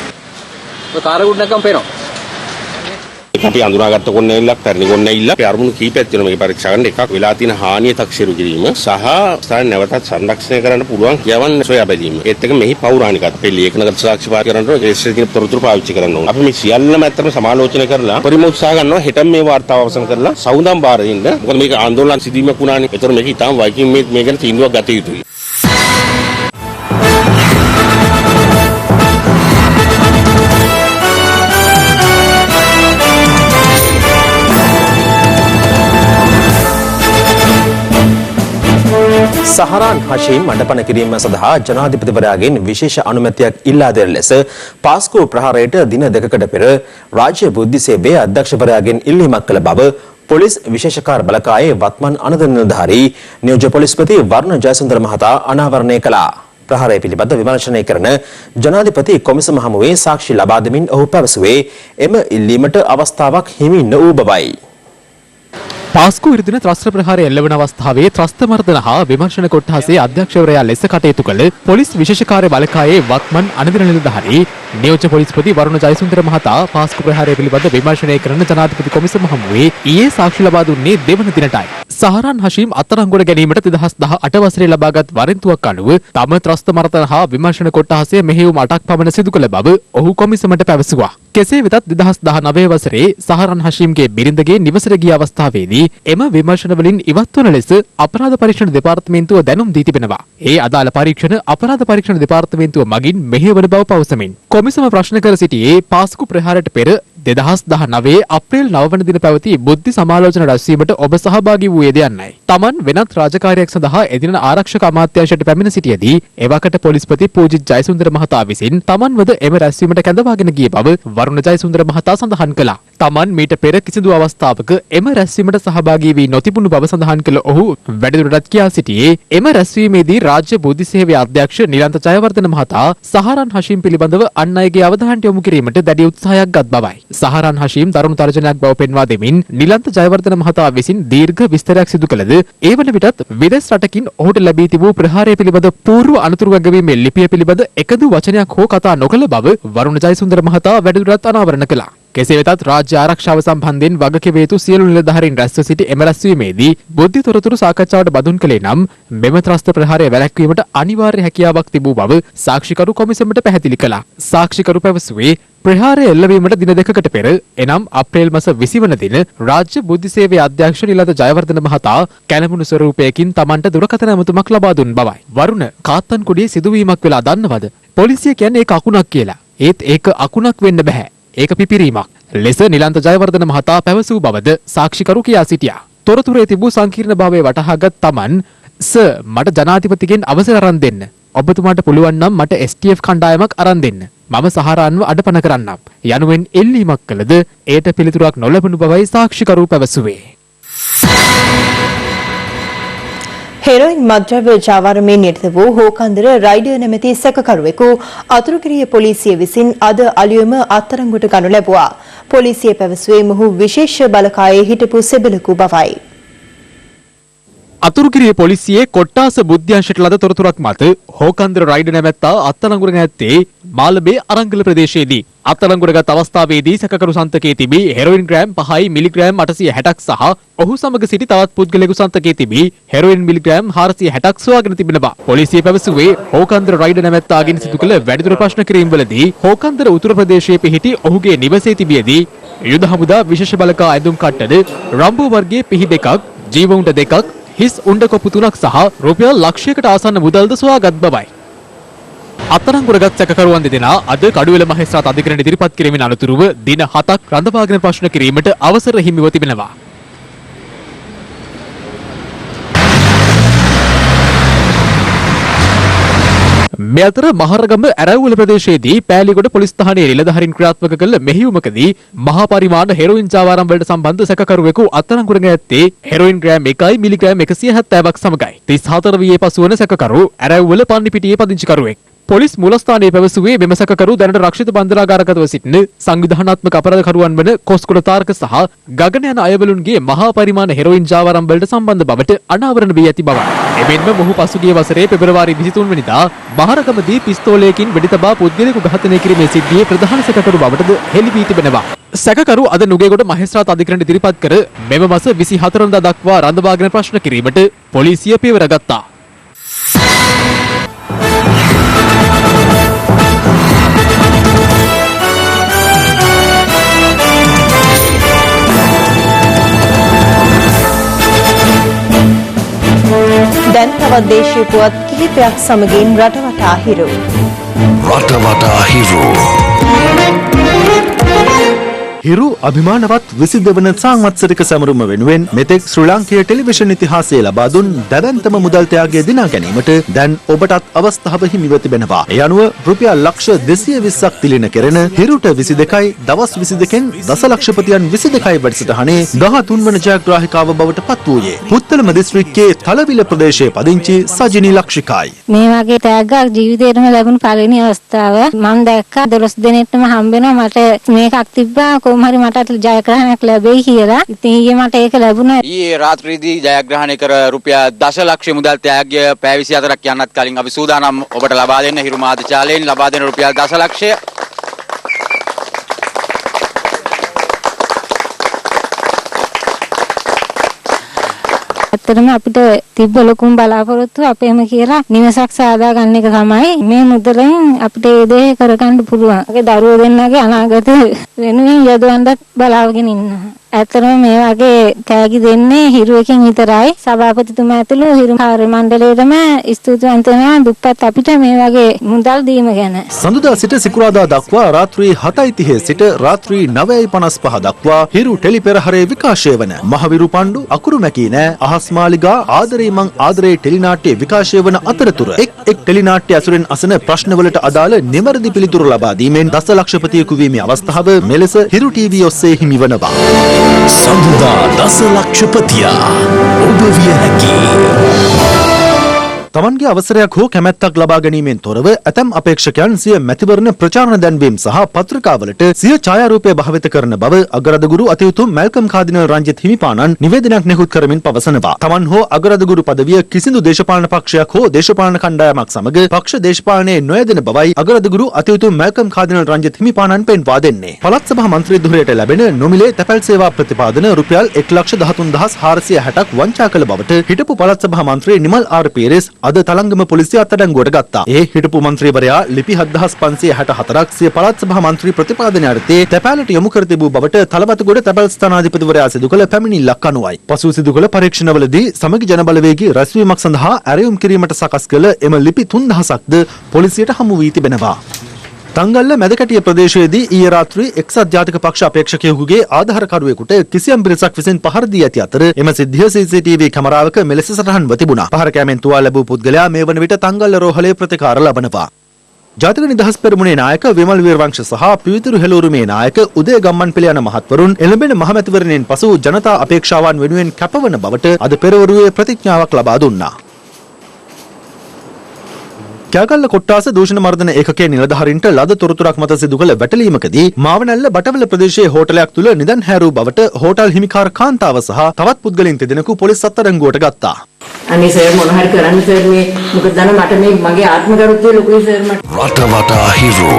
කාරගුඩ නැකම් පේනවා. අපි අඳුනාගත්ත කොන්නැල්ලක් පැරණි කොන්නැල්ලක් අපි අරමුණු කීපයක් තියෙනවා මේක පරීක්ෂා කරන්න. එකක් වෙලා තියෙන හානිය තක්සේරු කිරීම සහ ස්ථාන නැවතත් සංරක්ෂණය කරන්න පුළුවන් කියවන් සොයා බැලීම. ඒත් එක මෙහි පෞරාණිකත් අපි ලේඛනගත සාක්ෂි පාත් කරනකොට ඒස්සේ තියෙන තොරතුරු පාවිච්චි කරන්න ඕන. අපි මේ සියල්ලම ඇත්තටම සමාලෝචනය කරලා පරිම උත්සාහ ගන්නවා හෙටම මේ වාර්තාව අවසන් කරලා සවුන්දම් බාර දෙන්න. මොකද මේක ආందోලන සිදුවීමක් වුණානේ. ඒතර මේක ඊටම වයිකින් මේ ගැන තීන්දුවක් ගත යුතුයි. සහරාන් හෂීම් මඩපණ කිරීම සඳහා ජනාධිපතිවරයාගෙන් විශේෂ අනුමැතියක් ඉල්ලා දෙන ලෙස පාස්කු ප්‍රහාරයට දින 2කට පෙර රාජ්‍ය බුද්ධි සේවයේ අධ්‍යක්ෂවරයාගෙන් ඉල්ලීමක් කළ බව පොලිස් විශේෂකාර බලකායේ වත්මන් අනද නිලධාරී නියෝජ්‍ය පොලිස්පති වර්ණ ජයසුන්දර මහතා අනාවරණය කළා. ප්‍රහාරය පිළිබඳ විමර්ශනය කරන ජනාධිපති කොමිසම හමුවේ සාක්ෂි ලබා දෙමින් ඔහු පැවසුවේ එම ඉල්ලීමට අවස්ථාවක් හිමි නොවූ බවයි. පාස්කු ඉරිදින ත්‍රස්ත ප්‍රහාරය එල්ලවන අවස්ථාවේ ත්‍රස්ත මර්දන හා විමර්ශන කොට්ටාසේ අධ්‍යක්ෂවරයා ලෙස කටයුතු කළ පොලිස් විශේෂකාර්ය බලකායේ වත්මන් අනදින නිලධාරී නියෝජ්‍ය පොලිස්පති වරුණ ජයසුන්දර මහතා පාස්කු ප්‍රහාරය පිළිබඳ විමර්ශනය කරන ජනාධිපති කොමිසම හමුවේ ඊයේ සාක්ෂි ලබා දුන්නේ දෙවන දිනටයි. සහරාන් හෂීම් අත්අඩංගුවට ගැනීමට 2018 වසරේ ලබාගත් වරෙන්තුවක් අනුව තම ත්‍රස්ත මර්දන හා විමර්ශන කොට්ටාසේ මෙහෙයුම් 8ක් පමණ සිදු කළ බව ඔහු කොමිසමට පැවසුවා. කෙසේ වෙතත් 2019 වසරේ සහරාන් හෂීම්ගේ බිරිඳගේ නිවසට ගිය අවස්ථාවේදී එම විමර්ශන වලින් ඉවත් වන ලෙස අපරාධ පරීක්ෂණ දෙපාර්තමේන්තුව දැනුම් දී තිබෙනවා. ඒ අදාළ පරීක්ෂණ අපරාධ පරීක්ෂණ දෙපාර්තමේන්තුව මගින් මෙහෙයවන බව පවසමින් කොමිසම ප්‍රශ්න කර සිටියේ පාස්කු ප්‍රහාරයට පෙර 2019 අප්‍රේල් 9 වන දින පැවති බුද්ධි සමාලෝචන රැස්වීමට ඔබ සහභාගී වූයේද යන්නයි. තමන් වෙනත් රාජකාරියක් සඳහා එදින ආරක්ෂක අමාත්‍යාංශයට පැමිණ සිටියේදී එවකට පොලිස්පති පූජිත් ජයසුන්දර මහතා විසින් තමන්වද එම රැස්වීමට කැඳවාගෙන ගිය බව වරුණ ජයසුන්දර මහතා සඳහන් කළා. තමන් මීට පෙර කිසිදු අවස්ථාවක එම රැස්වීමට සහභාගී වී නොතිබුණු බව සඳහන් කළ ඔහු වැඩිදුරටත් කියා සිටියේ එම රැස්වීමේදී රාජ්‍ය බුද්ධි සේවයේ අධ්‍යක්ෂ නිලන්ත ජයවර්ධන මහතා සහරාන් හෂීම් පිළිබඳව අන් අයගේ අවධානයට යොමු කිරීමට දැඩි උත්සාහයක් ගත් බවයි. සහරාන් හෂීම් දරුණු තර්ජනයක් බව පෙන්වා දෙමින් නිලන්ත ජයවර්ධන මහතා විසින් දීර්ඝ විස්තරයක් සිදු කළද ඒ වන විටත් විදේශ රටකින් ඔහුට ලැබී තිබූ ප්‍රහාරය පිළිබඳ පූර්ව අනතුරු වගවීමේ ලිපිය පිළිබඳ එකදු වචනයක් හෝ කතා නොකළ බව වරුණ ජයසුන්දර මහතා වැඩිදුරටත් අනාවරණ කළා. කෙසේ වෙතත් රාජ්‍ය ආරක්ෂාව සම්බන්ධයෙන් වගකීම් යුතු සියලු නිලධාරීන් රැස්ව සිටි එම රැස්වීමේදී බුද්ධි තොරතුරු සාකච්ඡාවට බඳුන් කළේ නම් මෙම ත්‍රස්ත ප්‍රහාරය වැළැක්වීමට අනිවාර්ය හැකියාවක් තිබූ බව සාක්ෂිකරු කොමිසමට පැහැදිලි කළා. සාක්ෂිකරු පැවසුවේ ප්‍රහාරය එල්ලවීමට දින දෙකකට පෙර එනම් අප්‍රේල් මාස 20 වන දින රාජ්‍ය බුද්ධි සේවයේ අධ්‍යක්ෂ නිලද ජයවර්ධන මහතා කැළඹුණු ස්වරූපයකින් Tamanට දුරකථන ඇමතුමක් ලබා දුන් බවයි. වරුණ කාත්තන්කුඩියේ සිදුවීමක් වෙලා දන්නවද? පොලිසිය කියන්නේ ඒක අකුණක් කියලා. ඒත් ඒක අකුණක් වෙන්න බෑ. ඒක පිපිරීමක්. ලෙස නිලන්ත ජයවර්ධන මහතා පැවසූ බවද සාක්ෂිකරු කියා සිටියා. තොරතුරේ තිබූ සංකීර්ණභාවය වටහාගත් Taman මට ජනාධිපතිගෙන් අවසර අරන් දෙන්න. ඔබතුමාට පුළුවන් නම් මට STF කණ්ඩායමක් අරන් දෙන්න. මම සහරාන්ව අඩපණ කරන්නම්. යනුවෙන් එල්ලීමක් කළද ඒට පිළිතුරක් නොලැබුණු බවයි සාක්ෂිකරු පැවසුවේ. හෙරොයින් මත්ද්‍රව්‍ය ජාවාරමේ නිරත වූ හෝකන්දර රයිඩර් නැමැති සැකකරුවෙකු අතුරුගිරිය පොලිසිය විසින් අද අලුයම අත්අඩංගුවට ගනු ලැබුවා. පොලිසිය පැවසුවේ මොහු විශේෂ බලකායේ හිටපු සෙබළෙකු බවයි. අතුරුගිරිය පොලිසියේ කොට්ටාස බුද්ධ්‍යංශයට ලද තොරතුරක් මත හෝකන්දර රයිඩර් නැමැත්තා අත්අඩංගුවට ඇත්තේ මාළඹේ අරංගල ප්‍රදේශයේදී. අත්අඩංගුවටගත් අවස්ථාවේදී සැකකරු සන්තකයේ තිබී හෙරොයින් ග්‍රෑම් 5යි මිලිග්‍රෑම් 860ක් සහ ඔහු සමග සිටි තවත් පුද්ගලයෙකු සන්තකයේ තිබී හෙරොයින් මිලිග්‍රෑම් 460ක් සොයාගෙන තිබෙනවා. පොලිසිය පැවසුවේ හෝකන්දර රයිඩර් නැමැත්තාගෙන් සිදු කළ වැඩිදුර ප්‍රශ්න කිරීම්වලදී හෝකන්දර උතුරු ප්‍රදේශයේ පිහිටි ඔහුගේ නිවසේ තිබියදී යුද හමුදා විශේෂ බලකා ඇඳුම් කට්ටඩ රම්බෝ වර්ගයේ පිහි දෙකක්, ජීවුන්ඩ දෙකක්, හිස් උණ්ඩ කොප්පු 3ක් සහ රුපියල් ලක්ෂයකට ආසන්න මුදල්ද සොයාගත් බවයි. අත්අඩංගුවටගත් සැකකරුවන් දෙදෙනා අද කඩුවෙල මහේස්ත්‍රාත් අධිකරණයට ඉදිරිපත් කිරීමෙන් අනතුරුව දින 7ක් රඳවාගෙන ප්‍රශ්න කිරීමට අවසර හිමිව තිබෙනවා. මේ අතර මහරගම ඇරැව්වල ප්‍රදේශයේදී පෑලිගොඩ පොලිස් ස්ථානයේ නිලධාරීන් ක්‍රියාත්මක කළ මෙහෙයුමකදී මහා පරිමාණ හෙරොයින් ජාවාරම් වලට සම්බන්ධ සැකකරුවෙකු අත්අඩංගුවට ඇත්තේ හෙරොයින් ග්‍රෑම් 1යි මිලිග්‍රෑම් 170ක් සමගයි. 34 වියේ පසුවන සැකකරු ඇරැව්වල පන්නිපිටියේ පදිංචිකරුවෙක්. පොලිස් මූලස්ථානයේ පැවසුවේ මෙම සැකකරු දැනට රක්ෂිත බන්ධනාගාරගතව සිටින සංවිධානාත්මක අපරාධකරුවන් වන කොස්කොඩ තාරක සහ ගගන යන අයවලුන්ගේ මහා පරිමාණ හෙරොයින් ජාවාරම් වලට සම්බන්ධ බවට අනාවරණ වී ඇති බවයි. එමෙන්ම මොහු පසුගිය වසරේ පෙබරවාරි 23 වෙනිදා මහරගමදී පිස්තෝලයකින් වෙඩි තබා පුද්ගලයෙකු ඝාතනය කිරීමේ සිද්ධියේ ප්‍රධාන සැකකරු බවටද හෙළි වී තිබෙනවා. සැකකරු අද නුගේගොඩ මහේස්ත්‍රාත් අධිකරණයට ඉදිරිපත් කර මෙම මාස 24 වෙනිදා දක්වා රඳවාගෙන ප්‍රශ්න කිරීමට පොලිසිය පියවර ගත්තා. දැන් තවත් දේශීය පුවත් කිහිපයක් සමගින් රටවටා හිරු. රටවටා හිරු. හිරු අභිමානවත් 22 වන සංවත්සරික සැමරුම වෙනුවෙන් මෙතෙක් ශ්‍රී ලාංකීය ටෙලිවිෂන් ඉතිහාසයේ ලබා දුන් දැවැන්තම මුදල් ත්‍යාගය දිනා ගැනීමට දැන් ඔබටත් අවස්ථාව හිමිව තිබෙනවා. ඒ අනුව රුපියල් ලක්ෂ 220ක් තිලින කෙරෙන හිරුට 22යි දවස් 22කින් දසලක්ෂපතියන් 22යි වැඩසටහනේ 13 වන ජයග්‍රාහිකාව බවට පත් වූයේ පුත්තලම දිස්ත්‍රික්කයේ තලවිල ප්‍රදේශයේ පදිංචි සජිනී ලක්ෂිකායි. මේ වගේ ත්‍යාගයක් ජීවිතේටම ලැබුණු පළවෙනි අවස්ථාව. මම දැක්කා 12 දිනෙටම හම්බ වෙනවා මට මේකක් තිබ්බා කොහොම හරි මට ජයග්‍රහණයක් ලැබෙයි කියලා. ඉතින් ඊයේ මට ඒක ලැබුණා. ඊයේ රාත්‍රියේදී ජයග්‍රහණය කර රුපියල් දශලක්ෂ මුදල් ත්‍යාගය පැය 24ක් යන්නත් කලින් අපි සූදානම් ඔබට ලබා දෙන්න හිරු මාධ්‍යාලයෙන් ලබා දෙන රුපියල් දශලක්ෂය. ඇත්තටම අපිට තිබ්බ ලොකුම බලාපොරොත්තුව අපේම කියලා නිවසක් සාදා ගන්න එක තමයි. මේ මුදලෙන් අපිට ඒ දේ කරගන්න පුළුවන්. ඒ දරුවෝ දෙන්නගේ අනාගත වෙනුවෙන් යොදවන්නත් බලාගෙන ඉන්නවා. ඇත්තටම මේ වගේ තෑගි දෙන්නේ හිරුවකින් විතරයි. සභාපතිතුමා ඇතුළු හිරු කාර්ය මණ්ඩලයටම ස්තුතිවන්ත වෙනවා දුප්පත් අපිට මේ වගේ මුදල් දීම ගැන. සඳුදා සිට සිකුරාදා දක්වා රාත්‍රී 7:30 සිට රාත්‍රී 9:55 දක්වා හිරු ටෙලි පෙරහරේ විකාශය වන මහවිරු පණ්ඩු අකුරු මැකී නෑ අහස් මාලිගා ආදරේ මං ආදරේ ටෙලිනාට්‍ය විකාශය වන අතරතුර එක් ටෙලිනාට්‍ය ඇසුරෙන් අසන ප්‍රශ්නවලට අදාළ නිවැරදි පිළිතුරු ලබා දීමෙන් දසලක්ෂපතියෙකු වීමේ අවස්ථාව මෙලෙස හිරු ටීවී ඔස්සේ හිමි වනවා. සඳුදා දසලක්ෂපතියා ඔබ විය හැකි. තමන්ගේ අවසරයක් හෝ කැමැත්තක් ලබා ගැනීමෙන් තොරව ඇතැම් අපේක්ෂකයන් සිය මැතිවරණ ප්‍රචාරණ දැන්වීම් සහ පත්‍රිකාවලට සිය ඡායාරූපය භාවිත කරන බව අගරදගුරු අතිඋතුම් මැල්කම් කාදිනල් රංජිත් හිමිපාණන් නිවේදනයක් නිකුත් කරමින් පවසනවා. තමන් හෝ අගරදගුරු පදවිය කිසිදු දේශපාලන පක්ෂයක් හෝ දේශපාලන කණ්ඩායමක් සමග පක්ෂ දේශපාලනයේ නොයදෙන බවයි අගරදගුරු අතිඋතුම් මැල්කම් කාදිනල් රංජිත් හිමිපාණන් පෙන්වා දෙන්නේ. පළාත් සභා මන්ත්‍රී ධුරයට ලැබෙන නොමිලේ තැපැල් සේවා ප්‍රතිපාදන රුපියල් 1,13,460ක් වංචා කළ බවට හිටපු පළාත් සභා මන්ත්‍රී නිමල් ආර් පීරිස් අද තලංගම පොලිසිය අත්අඩංගුවට ගත්තා. ඒ හිටපු මන්ත්‍රීවරයා ලිපි 7564ක් සිය පළාත් සභා මන්ත්‍රී ප්‍රතිපාදන අර්ථයේ තැපැලට යොමු කර තිබූ බවට තලවතුගොඩ තැපැල් ස්ථානාධිපතිවරයා සිදු කළ පැමිණිල්ලක් අනුවයි. පසු සිදු කළ පරීක්ෂණවලදී සමගි ජනබලවේගී රැස්වීමක් සඳහා ඇරයුම් කිරීමට සකස් කළ එම ලිපි 3000ක්ද පොලිසියට හමු වී තිබෙනවා. තංගල්ල මැදකැටිය ප්‍රදේශයේදී ඊයේ රාත්‍රී එක්සත් ජාතික පක්ෂ අපේක්ෂකයෙකුගේ ආධාරකරුවෙකුට කිසියම් පිරිසක් විසින් පහර දී ඇති අතර එම සිද්ධිය CCTV කැමරාවක මෙලෙස සටහන්ව තිබුණා. පහර කැමෙන් තුවාල ලැබූ පුද්ගලයා මේ වන විට තංගල්ල රෝහලේ ප්‍රතිකාර ලබනවා. ජාතික නිදහස් පෙරමුණේ නායක විමල් වීරවංශ සහ පිවිතුරු හෙළූරුමේ නායක උදය ගම්මන්පිල යන මහත්වරුන් එළඹෙන මහමැතිවරණයෙන් පසු ජනතා අපේක්ෂාවන් වෙනුවෙන් කැපවන බවට අද පෙරවරුවේ ප්‍රතිඥාවක් ලබා දුන්නා. කෑගල්ල කොට්ටාස දූෂණ මර්දන ඒකකයේ නිලධාරීන්ට ලද තොරතුරක් මත සිදු කළ වැටලීමකදී මාවනැල්ල බටවල ප්‍රදේශයේ හෝටලයක් තුල නිදන් හැරූ බවට හෝටල් හිමිකාර කාන්තාව සහ තවත් පුද්ගලයන් දෙදෙනෙකු පොලිස් අත්අඩංගුවට ගත්තා. අනේ සර් මොන හරි කරන්න සර් මේ මොකද දන්න මට මේ මගේ ආත්ම ගරුත්වය ලොකුයි සර් මට. රටවටා හිරු.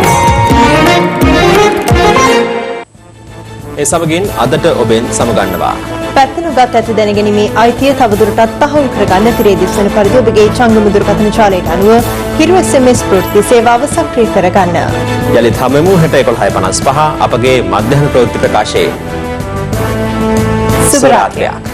ඒ සමගින් අදට ඔබෙන් සමගන්නවා. පැත්තනුගත් ඇති දැනගැනීමේ අයිතිය තවදුරටත් තහවුරු කරගන්න තිරේ දිස්වන පරිදි ඔබගේ චංගම දුරකථන ජාලයට අනුව හිරු SMS ප්‍රවෘත්ති සේවාව සක්‍රිය කරගන්න. යලිත් හමුවෙමු 11:55 අපගේ මධ්‍යහන ප්‍රවෘත්ති ප්‍රකාශයේ. සුබ රාත්‍රියක්.